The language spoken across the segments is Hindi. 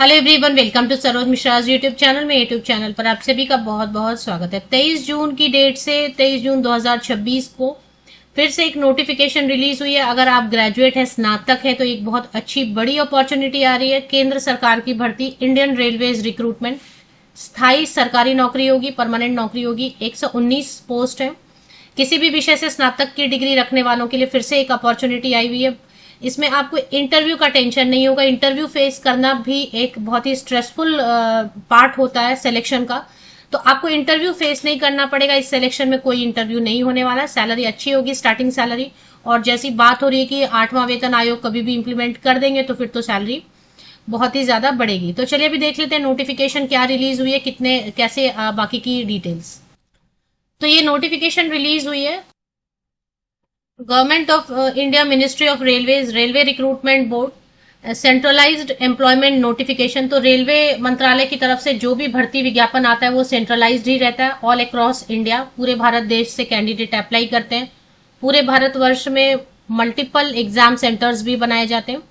Hello everyone, welcome to Saroj Mishra's YouTube channel में। यूट्यूब चैनल पर आप सभी का बहुत बहुत स्वागत है। 23 जून की डेट से 23 जून 2026 को फिर से एक नोटिफिकेशन रिलीज हुई है। अगर आप ग्रेजुएट हैं, स्नातक हैं, तो एक बहुत अच्छी बड़ी अपॉर्चुनिटी आ रही है। केंद्र सरकार की भर्ती, इंडियन रेलवेज रिक्रूटमेंट, स्थायी सरकारी नौकरी होगी, परमानेंट नौकरी होगी। 119 पोस्ट है। किसी भी विषय से स्नातक की डिग्री रखने वालों के लिए फिर से एक अपॉर्चुनिटी आई हुई है। इसमें आपको इंटरव्यू का टेंशन नहीं होगा। इंटरव्यू फेस करना भी एक बहुत ही स्ट्रेसफुल पार्ट होता है सिलेक्शन का, तो आपको इंटरव्यू फेस नहीं करना पड़ेगा। इस सिलेक्शन में कोई इंटरव्यू नहीं होने वाला है। सैलरी अच्छी होगी, स्टार्टिंग सैलरी। और जैसी बात हो रही है कि 8वां वेतन आयोग कभी भी इंप्लीमेंट कर देंगे तो फिर तो सैलरी बहुत ही ज्यादा बढ़ेगी। तो चलिए अभी देख लेते हैं नोटिफिकेशन क्या रिलीज हुई है, कितने कैसे बाकी की डिटेल्स। तो ये नोटिफिकेशन रिलीज हुई है government of India, ministry of railways, railway recruitment board, centralised employment notification. तो रेलवे मंत्रालय की तरफ से जो भी भर्ती विज्ञापन आता है वो सेंट्रलाइज्ड ही रहता है। ऑल अक्रॉस इंडिया, पूरे भारत देश से कैंडिडेट अप्लाई करते हैं। पूरे भारतवर्ष में मल्टीपल एग्जाम सेंटर्स भी बनाए जाते हैं।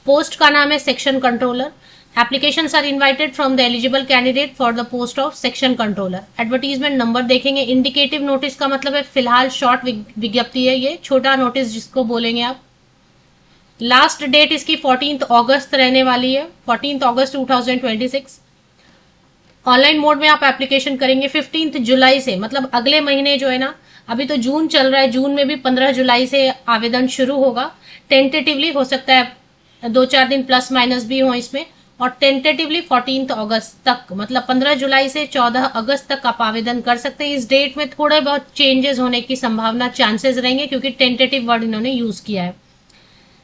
पोस्ट का नाम है section controller. Applications are invited from the eligible candidate for the post of section controller. Advertisement number देखेंगे। इंडिकेटिव नोटिस का मतलब है फिलहाल शॉर्ट विज्ञप्ति है, ये छोटा नोटिस जिसको बोलेंगे आप। लास्ट डेट इसकी 14 अगस्त रहने वाली है, 14 अगस्त 2026। ऑनलाइन मोड में आप एप्लीकेशन करेंगे 15 जुलाई से, मतलब अगले महीने जो है ना, अभी तो जून चल रहा है, जून में भी 15 जुलाई से आवेदन शुरू होगा। टेंटेटिवली हो सकता है 2-4 दिन प्लस माइनस भी हो इसमें, और टेंटेटिवली 14 अगस्त तक, मतलब 15 जुलाई से 14 अगस्त तक आप आवेदन कर सकते हैं। इस डेट में थोड़े बहुत चेंजेस होने की संभावना, चांसेस रहेंगे, क्योंकि टेंटेटिव वर्ड इन्होंने यूज किया है।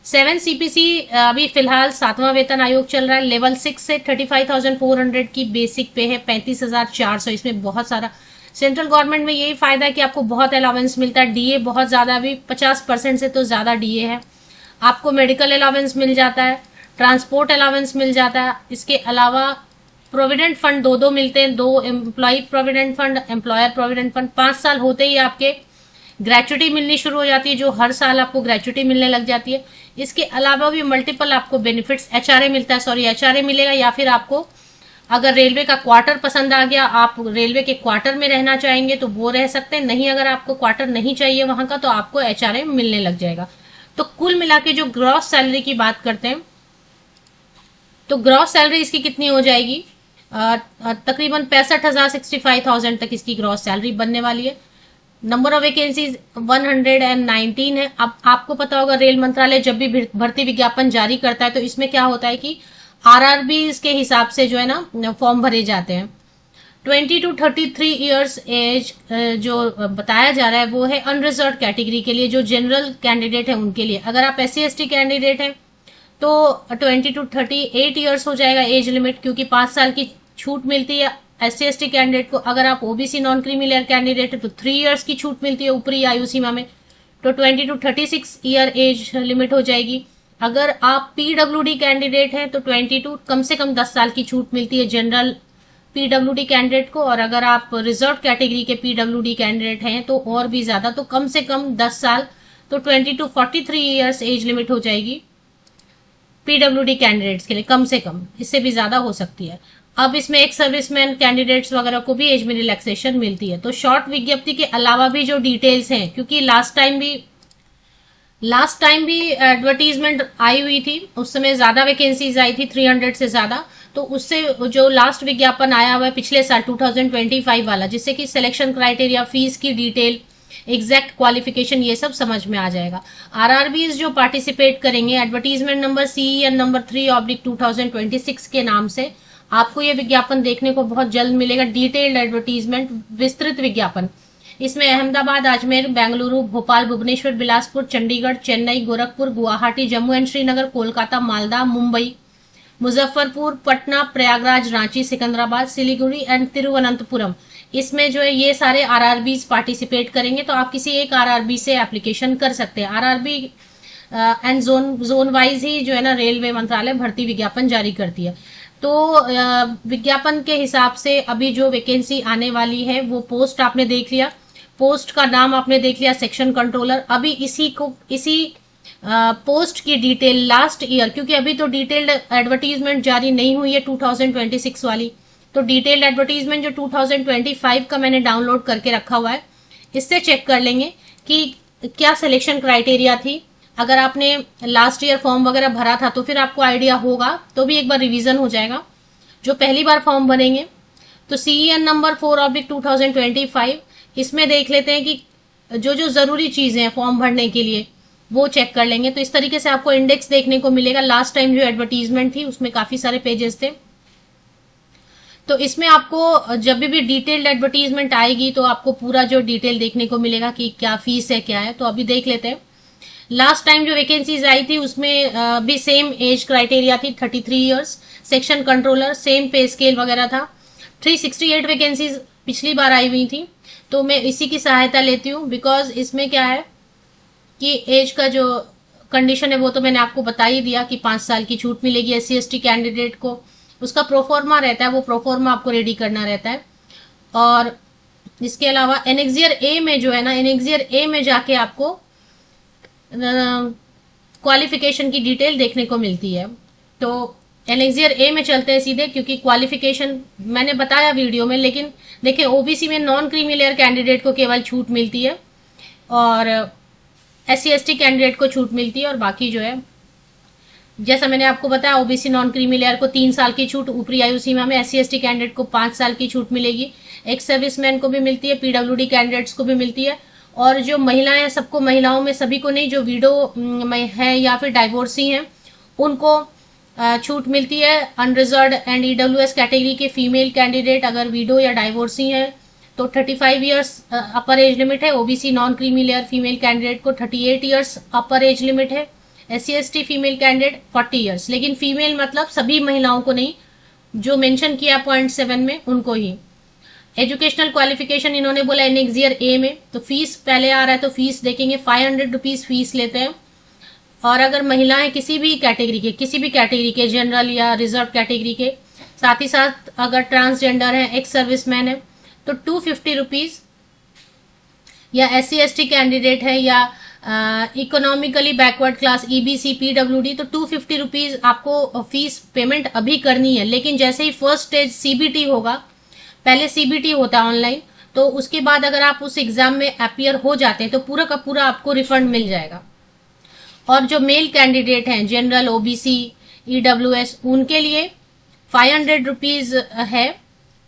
7 सीपीसी अभी फिलहाल 7वां वेतन आयोग चल रहा है। लेवल 6 से 35,400 की बेसिक पे है, 35,400। इसमें बहुत सारा सेंट्रल गवर्नमेंट में यही फायदा है कि आपको बहुत अलावेंस मिलता है। डीए बहुत ज्यादा, अभी 50% से तो ज्यादा डीए है। आपको मेडिकल अलावेंस मिल जाता है, ट्रांसपोर्ट अलावेंस मिल जाता है। इसके अलावा प्रोविडेंट फंड दो मिलते हैं, 2 employ provident fund, employer provident fund. 5 साल होते ही आपके ग्रेचुटी मिलनी शुरू हो जाती है, जो हर साल आपको ग्रेचुटी मिलने लग जाती है। इसके अलावा भी मल्टीपल आपको बेनिफिट्स, एचआरए मिलता है, सॉरी एचआरए मिलेगा, या फिर आपको अगर रेलवे का क्वार्टर पसंद आ गया, आप रेलवे के क्वार्टर में रहना चाहेंगे तो वो रह सकते हैं। नहीं, अगर आपको क्वार्टर नहीं चाहिए वहां का, तो आपको एचआरए मिलने लग जाएगा। तो कुल मिला के जो ग्रॉस सैलरी की बात करते हैं, तो ग्रॉस सैलरी इसकी कितनी हो जाएगी, तकरीबन 65,000 65,000 तक इसकी ग्रॉस सैलरी बनने वाली है। नंबर ऑफ वैकेंसीज 119 है। अब आपको पता होगा, रेल मंत्रालय जब भी भर्ती विज्ञापन जारी करता है तो इसमें क्या होता है कि आरआरबी के हिसाब से जो है ना फॉर्म भरे जाते हैं। 20 to 33 ईयर्स एज जो बताया जा रहा है वो है अनरिजर्व कैटेगरी के लिए, जो जनरल कैंडिडेट है उनके लिए। अगर आप SC/ST कैंडिडेट हैं तो 20 to 38 ईयर्स हो जाएगा एज लिमिट, क्योंकि 5 साल की छूट मिलती है SC/ST कैंडिडेट को। अगर आप ओबीसी नॉन क्रीमी कैंडिडेट है तो 3 ईयर्स की छूट मिलती है ऊपरी आयु सीमा में, तो 20 to 36 ईयर एज लिमिट हो जाएगी। अगर आप पीडब्ल्यूडी कैंडिडेट हैं तो 22, कम से कम 10 साल की छूट मिलती है जनरल पीडब्ल्यूडी कैंडिडेट को। और अगर आप रिजर्व कैटेगरी के पीडब्ल्यूडी कैंडिडेट हैं तो और भी ज्यादा, तो कम से कम 10 साल, तो 20 to 43 ईयर्स एज लिमिट हो जाएगी पीडब्ल्यूडी कैंडिडेट्स के लिए। कम से कम, इससे भी ज्यादा हो सकती है। अब इसमें एक सर्विसमैन कैंडिडेट्स वगैरह को भी एज में रिलैक्सेशन मिलती है। तो शॉर्ट विज्ञप्ति के अलावा भी जो डिटेल्स हैं, क्योंकि लास्ट टाइम भी एडवर्टीजमेंट आई हुई थी, उस समय ज्यादा वैकेंसीज आई थी, 300 से ज्यादा। तो उससे जो लास्ट विज्ञापन आया हुआ है पिछले साल 2025 वाला, जिससे कि सिलेक्शन क्राइटेरिया, फीस की डिटेल, एग्जैक्ट क्वालिफिकेशन, ये सब समझ में आ जाएगा। आरआरबीज जो पार्टिसिपेट करेंगे, एडवर्टीजमेंट नंबर CEN नंबर 3/2026 के नाम से आपको ये विज्ञापन देखने को बहुत जल्द मिलेगा। डिटेल्ड एडवर्टीजमेंट, विस्तृत विज्ञापन। इसमें अहमदाबाद, अजमेर, बेंगलुरु, भोपाल, भुवनेश्वर, बिलासपुर, चंडीगढ़, चेन्नई, गोरखपुर, गुवाहाटी, जम्मू एंड श्रीनगर, कोलकाता, मालदा, मुंबई, मुजफ्फरपुर, पटना, प्रयागराज, रांची, सिकंदराबाद, सिलीगुड़ी एंड तिरुवनंतपुरम, इसमें जो है ये सारे आरआरबीज पार्टिसिपेट करेंगे। तो आप किसी एक आरआरबी से एप्लीकेशन कर सकते हैं। आरआरबी एंड जोन वाइज ही जो है ना रेलवे मंत्रालय भर्ती विज्ञापन जारी करती है। तो विज्ञापन के हिसाब से अभी जो वैकेंसी आने वाली है, वो पोस्ट आपने देख लिया, पोस्ट का नाम आपने देख लिया, सेक्शन कंट्रोलर। अभी इसी पोस्ट की डिटेल लास्ट ईयर, क्योंकि अभी तो डिटेल्ड एडवर्टीजमेंट जारी नहीं हुई है 2026 वाली, तो डिटेल्ड एडवर्टीजमेंट जो 2025 का मैंने डाउनलोड करके रखा हुआ है, इससे चेक कर लेंगे कि क्या सिलेक्शन क्राइटेरिया थी। अगर आपने लास्ट ईयर फॉर्म वगैरह भरा था तो फिर आपको आइडिया होगा, तो भी एक बार रिवीजन हो जाएगा। जो पहली बार फॉर्म बनेंगे तो CEN नंबर 4/2025, इसमें देख लेते हैं कि जो जो जरूरी चीजें हैं फॉर्म भरने के लिए वो चेक कर लेंगे। तो इस तरीके से आपको इंडेक्स देखने को मिलेगा। लास्ट टाइम जो एडवर्टीजमेंट थी उसमें काफी सारे पेजेस थे, तो इसमें आपको जब भी डिटेल्ड एडवर्टीजमेंट आएगी तो आपको पूरा जो डिटेल देखने को मिलेगा कि क्या फीस है क्या है। तो अभी देख लेते हैं। लास्ट टाइम जो वैकेंसीज आई थी उसमें भी सेम एज क्राइटेरिया थी, 33 इयर्स, सेक्शन कंट्रोलर, सेम पे स्केल वगैरह था। 368 वैकेंसीज पिछली बार आई हुई थी, तो मैं इसी की सहायता लेती हूँ। बिकॉज इसमें क्या है कि एज का जो कंडीशन है वो तो मैंने आपको बता ही दिया कि 5 साल की छूट मिलेगी SC/ST कैंडिडेट को। उसका प्रोफॉर्मा रहता है, वो प्रोफॉर्मा आपको रेडी करना रहता है। और इसके अलावा एनेक्सियर ए में जो है ना, एनेक्सियर ए में जाके आपको क्वालिफिकेशन की डिटेल देखने को मिलती है। तो एनेक्सियर ए में चलते हैं सीधे, क्योंकि क्वालिफिकेशन मैंने बताया वीडियो में, लेकिन देखिए OBC में नॉन क्रीमी लेयर कैंडिडेट को केवल छूट मिलती है और SC/ST कैंडिडेट को छूट मिलती है, और बाकी जो है जैसा मैंने आपको बताया OBC नॉन क्रीमी लेयर को 3 साल की छूट ऊपरी आयु सीमा में, SC/ST कैंडिडेट को 5 साल की छूट मिलेगी, एक्स सर्विसमैन को भी मिलती है, PWD कैंडिडेट्स को भी मिलती है। और जो महिलाएं हैं, सबको, महिलाओं में सभी को नहीं, जो विडो में है या फिर डाइवोर्सी हैं उनको छूट मिलती है। अनरिजर्व एंड EWS कैटेगरी के फीमेल कैंडिडेट अगर विडो या डाइवोर्सी हैं तो 35 इयर्स अपर एज लिमिट है। OBC non creamy layer female candidate को 38 इयर्स अपर एज लिमिट है। SC/ST फीमेल कैंडिडेट 40 इयर्स, लेकिन फीमेल मतलब सभी महिलाओं को नहीं, जो मेंशन किया पॉइंट 7 में उनको ही। एजुकेशनल क्वालिफिकेशन इन्होंने बोला एनेक्सियर ए में, तो फीस पहले आ रहा है तो फीस देखेंगे, 500 रुपीज फीस लेते हैं। और अगर महिलाएं किसी भी कैटेगरी के जनरल या रिजर्व कैटेगरी के, साथ ही साथ अगर ट्रांसजेंडर है, एक्स सर्विसमैन है तो 250 रुपीज, या SC/ST कैंडिडेट है या economically backward class EBC PWD तो 250 रुपीज आपको फीस पेमेंट अभी करनी है। लेकिन जैसे ही फर्स्ट स्टेज CBT होगा, पहले CBT होता है ऑनलाइन, तो उसके बाद अगर आप उस एग्जाम में अपीयर हो जाते हैं तो पूरा का पूरा आपको रिफंड मिल जाएगा। और जो मेल कैंडिडेट हैं जनरल OBC EWS, उनके लिए 500 रुपीज है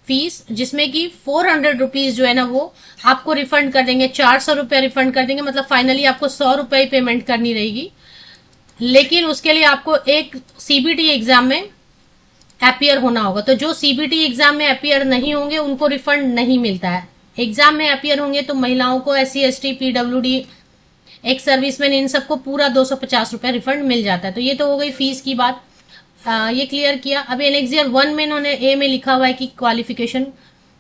फीस, जिसमें कि 400 रुपीज जो है ना वो आपको रिफंड कर देंगे, 400 रुपए रिफंड कर देंगे, मतलब फाइनली आपको 100 रुपए पेमेंट करनी रहेगी। लेकिन उसके लिए आपको एक CBT एग्जाम में अपीयर होना होगा। तो जो CBT एग्जाम में अपीयर नहीं होंगे उनको रिफंड नहीं मिलता है। एग्जाम में अपीयर होंगे तो महिलाओं को SC/ST PWD एक्स सर्विसमैन इन सबको पूरा 250 रुपए रिफंड मिल जाता है। तो ये तो हो गई फीस की बात, ये क्लियर किया। अभी एनेक्सियर 1 में इन्होंने ए में लिखा हुआ है कि क्वालिफिकेशन,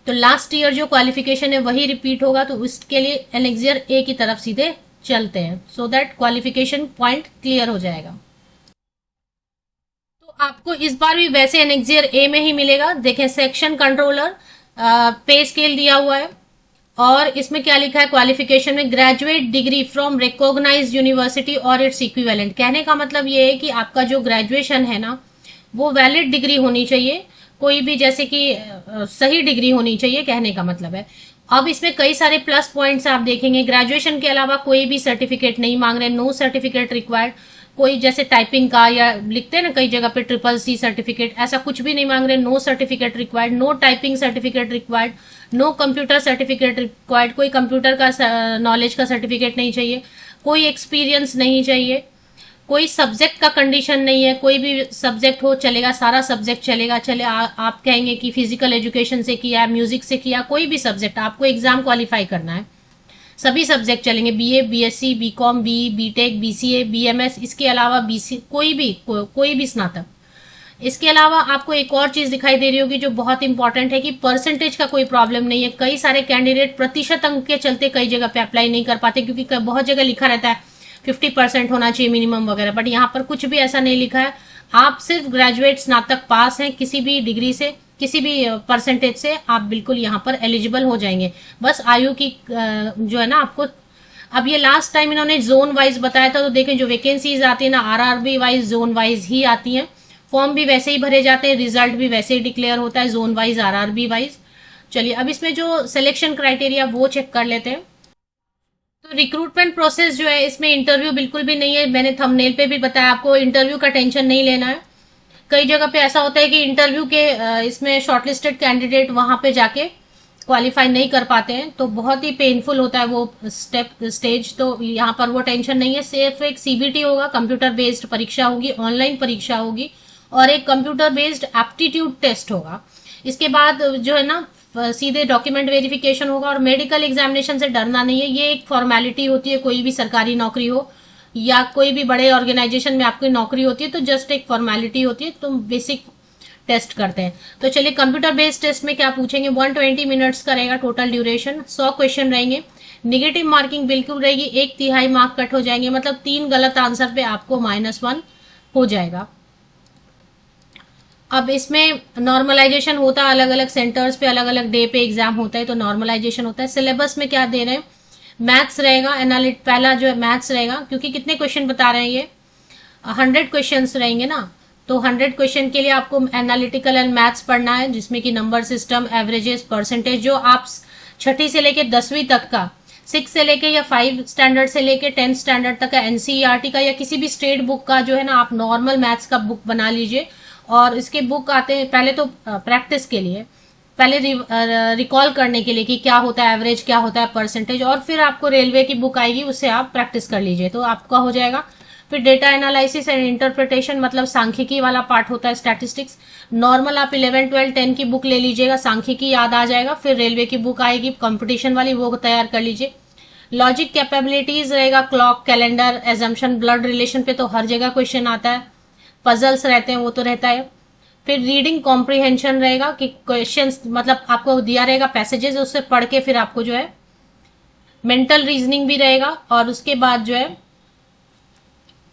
तो लास्ट ईयर जो क्वालिफिकेशन है वही रिपीट होगा, तो उसके लिए एनेक्सियर ए की तरफ सीधे चलते हैं, so that qualification point clear हो जाएगा। तो आपको इस बार भी वैसे एनेक्सियर ए में ही मिलेगा। देखें, सेक्शन कंट्रोलर पे स्केल दिया हुआ है, और इसमें क्या लिखा है क्वालिफिकेशन में, graduate degree from recognised university और इट्स इक्विवेलेंट। कहने का मतलब ये है कि आपका जो ग्रेजुएशन है ना वो वैलिड डिग्री होनी चाहिए, कोई भी जैसे कि सही डिग्री होनी चाहिए, कहने का मतलब है। अब इसमें कई सारे प्लस पॉइंट्स आप देखेंगे। ग्रेजुएशन के अलावा कोई भी सर्टिफिकेट नहीं मांग रहे, नो सर्टिफिकेट रिक्वायर्ड। कोई जैसे टाइपिंग का या लिखते हैं ना कई जगह पे CCC सर्टिफिकेट, ऐसा कुछ भी नहीं मांग रहे। No certificate required, no typing certificate required, no computer certificate required, कोई कंप्यूटर का नॉलेज का सर्टिफिकेट नहीं चाहिए, कोई एक्सपीरियंस नहीं चाहिए, कोई सब्जेक्ट का कंडीशन नहीं है, कोई भी सब्जेक्ट हो चलेगा, सारा सब्जेक्ट चलेगा। चले आप कहेंगे कि फिजिकल एजुकेशन से किया, म्यूजिक से किया, कोई भी सब्जेक्ट आपको एग्जाम क्वालिफाई करना है, सभी सब्जेक्ट चलेंगे। BA BSc BCom BE BTech BCA BMS, इसके अलावा BC कोई भी स्नातक। इसके अलावा आपको एक और चीज दिखाई दे रही होगी जो बहुत इंपॉर्टेंट है कि परसेंटेज का कोई प्रॉब्लम नहीं है। कई सारे कैंडिडेट प्रतिशत अंक के चलते कई जगह पे अप्लाई नहीं कर पाते, क्योंकि बहुत जगह लिखा रहता है 50% होना चाहिए मिनिमम वगैरह, बट यहाँ पर कुछ भी ऐसा नहीं लिखा है। आप सिर्फ ग्रेजुएट स्नातक पास हैं किसी भी डिग्री से, किसी भी परसेंटेज से, आप बिल्कुल यहाँ पर एलिजिबल हो जाएंगे। बस आयु की जो है ना आपको अब ये लास्ट टाइम इन्होंने जोन वाइज बताया था, तो देखें जो वैकेंसीज आती है ना आरआरबी वाइज जोन वाइज ही आती हैं, फॉर्म भी वैसे ही भरे जाते हैं, रिजल्ट भी वैसे ही डिक्लेयर होता है जोन वाइज आरआरबी वाइज। चलिए अब इसमें जो सिलेक्शन क्राइटेरिया वो चेक कर लेते हैं। तो रिक्रूटमेंट प्रोसेस जो है इसमें इंटरव्यू बिल्कुल भी नहीं है, मैंने थंबनेल पे भी बताया आपको, इंटरव्यू का टेंशन नहीं लेना है। कई जगह पे ऐसा होता है कि इंटरव्यू के इसमें शॉर्टलिस्टेड कैंडिडेट वहां पे जाके क्वालिफाई नहीं कर पाते हैं, तो बहुत ही पेनफुल होता है वो स्टेज। तो यहाँ पर वो टेंशन नहीं है, सिर्फ एक सीबीटी होगा, कंप्यूटर बेस्ड परीक्षा होगी, ऑनलाइन परीक्षा होगी, और एक कंप्यूटर बेस्ड एप्टीट्यूड टेस्ट होगा। इसके बाद जो है ना सीधे डॉक्यूमेंट वेरिफिकेशन होगा, और मेडिकल एग्जामिनेशन से डरना नहीं है, ये एक फॉर्मेलिटी होती है, कोई भी सरकारी नौकरी हो या कोई भी बड़े ऑर्गेनाइजेशन में आपकी नौकरी होती है तो जस्ट एक फॉर्मेलिटी होती है, तो बेसिक टेस्ट करते हैं। तो चलिए कंप्यूटर बेस्ड टेस्ट में क्या पूछेंगे, 120 मिनट्स का रहेगा टोटल ड्यूरेशन, 100 क्वेश्चन रहेंगे, निगेटिव मार्किंग बिल्कुल रहेगी, 1/3 मार्क कट हो जाएंगे, मतलब 3 गलत आंसर पे आपको -1 हो जाएगा। अब इसमें नॉर्मलाइजेशन होता है, अलग अलग सेंटर्स पे अलग अलग डे पे एग्जाम होता है, तो नॉर्मलाइजेशन होता है। सिलेबस में क्या दे रहे हैं, मैथ्स रहेगा, पहला जो है मैथ्स रहेगा, क्योंकि कितने क्वेश्चन बता रहे हैं ये 100 क्वेश्चन रहेंगे ना, तो 100 क्वेश्चन के लिए आपको एनालिटिकल एंड मैथ्स पढ़ना है, जिसमें कि नंबर सिस्टम, एवरेजेस, परसेंटेज, जो आप 6ठी से लेके 10वीं तक का, 6 से लेके या 5 स्टैंडर्ड से लेके 10 स्टैंडर्ड तक का एनसीईआरटी का या किसी भी स्टेट बुक का जो है ना आप नॉर्मल मैथ्स का बुक बना लीजिए। और इसके बुक आते हैं पहले तो प्रैक्टिस के लिए, पहले रिकॉल करने के लिए कि क्या होता है एवरेज, क्या होता है परसेंटेज, और फिर आपको रेलवे की बुक आएगी, उससे आप प्रैक्टिस कर लीजिए तो आपका हो जाएगा। फिर डेटा एनालिसिस एंड इंटरप्रिटेशन, मतलब सांख्यिकी वाला पार्ट होता है, स्टैटिस्टिक्स। नॉर्मल आप 11, 12, 10 की बुक ले लीजिएगा, सांख्यिकी याद आ जाएगा। फिर रेलवे की बुक आएगी कंपटीशन वाली, वो तैयार कर लीजिए। लॉजिक कैपेबिलिटीज रहेगा, clock, calendar, assumption, blood relation पे तो हर जगह क्वेश्चन आता है, पजल्स रहते हैं वो तो रहता है। फिर रीडिंग कॉम्प्रिहेंशन रहेगा कि क्वेश्चंस मतलब आपको दिया रहेगा पैसेजेस, उससे पढ़ के फिर आपको जो है मेंटल रीजनिंग भी रहेगा। और उसके बाद जो है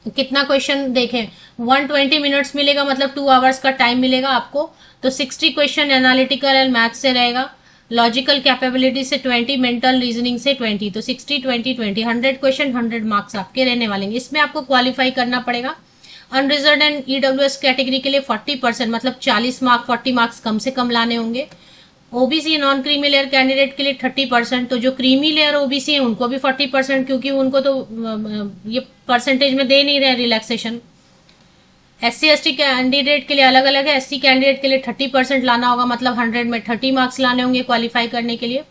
कितना क्वेश्चन देखें, 120 मिनट्स मिलेगा, मतलब 2 आवर्स का टाइम मिलेगा आपको। तो 60 क्वेश्चन एनालिटिकल एंड मैथ्स से रहेगा, लॉजिकल कैपेबिलिटी से 20, मेंटल रीजनिंग से 20, तो 60, 20, 20, 100 क्वेश्चन 100 मार्क्स आपके रहने वाले हैं। इसमें आपको क्वालिफाई करना पड़ेगा। अनरिजर्व एंड ईडब्ल्यूएस कैटेगरी के लिए 40%, मतलब 40 मार्क, 40 मार्क्स कम से कम लाने होंगे। OBC non creamy layer candidate के लिए 30%, तो जो क्रीमी लेयर ओबीसी है उनको भी 40%, क्योंकि उनको तो ये परसेंटेज में दे नहीं रहे रिलैक्सेशन। एससी एसटी कैंडिडेट के लिए अलग अलग है, एससी कैंडिडेट के लिए 30% लाना होगा, मतलब 100 में 30 मार्क्स लाने होंगे क्वालिफाई करने के लिए,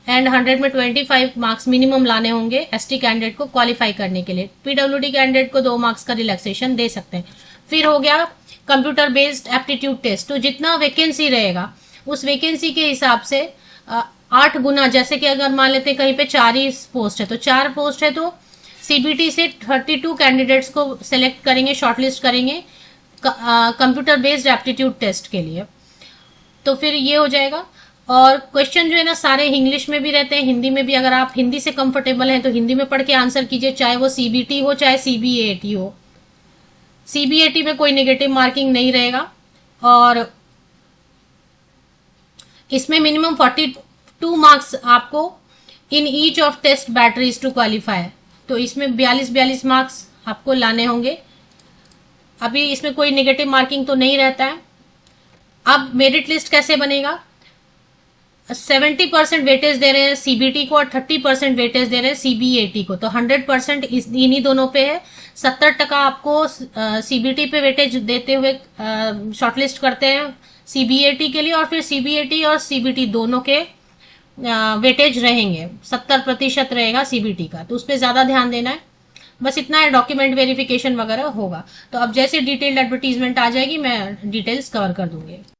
एंड 100 में 25 मार्क्स मिनिमम लाने होंगे एसटी कैंडिडेट को क्वालिफाई करने के लिए। पीडब्ल्यूडी कैंडिडेट को 2 मार्क्स का रिलैक्सेशन दे सकते हैं। फिर हो गया कंप्यूटर बेस्ड एप्टीट्यूड टेस्ट, तो जितना वैकेंसी रहेगा उस वैकेंसी के हिसाब से 8 गुना, जैसे कि अगर मान लेते हैं कहीं पे 4 ही पोस्ट है तो 4 पोस्ट है, तो सीबीटी से 32 कैंडिडेट्स को सिलेक्ट करेंगे, शॉर्टलिस्ट करेंगे कंप्यूटर बेस्ड एप्टीट्यूड टेस्ट के लिए। तो फिर ये हो जाएगा। और क्वेश्चन जो है ना सारे इंग्लिश में भी रहते हैं, हिंदी में भी। अगर आप हिंदी से कंफर्टेबल हैं तो हिंदी में पढ़ के आंसर कीजिए, चाहे वो सीबीटी हो चाहे सीबीएटी हो। सीबीएटी में कोई नेगेटिव मार्किंग नहीं रहेगा, और इसमें मिनिमम 42 मार्क्स आपको in each of test batteries to qualify, तो इसमें 42 मार्क्स आपको लाने होंगे। अभी इसमें कोई नेगेटिव मार्किंग तो नहीं रहता है। अब मेरिट लिस्ट कैसे बनेगा, 70% वेटेज दे रहे हैं सीबीटी को और 30% वेटेज दे रहे हैं सीबीएटी को, तो 100% इन्हीं दोनों पे है। 70% आपको सीबीटी पे वेटेज देते हुए शॉर्टलिस्ट करते हैं सीबीएटी के लिए, और फिर सीबीएटी और सीबीटी दोनों के वेटेज रहेंगे, 70% रहेगा सीबीटी का, तो उस पर ज्यादा ध्यान देना है। बस इतना है, डॉक्यूमेंट वेरिफिकेशन वगैरह होगा। तो अब जैसे डिटेल्ड एडवर्टीजमेंट आ जाएगी मैं डिटेल्स कवर कर दूंगी।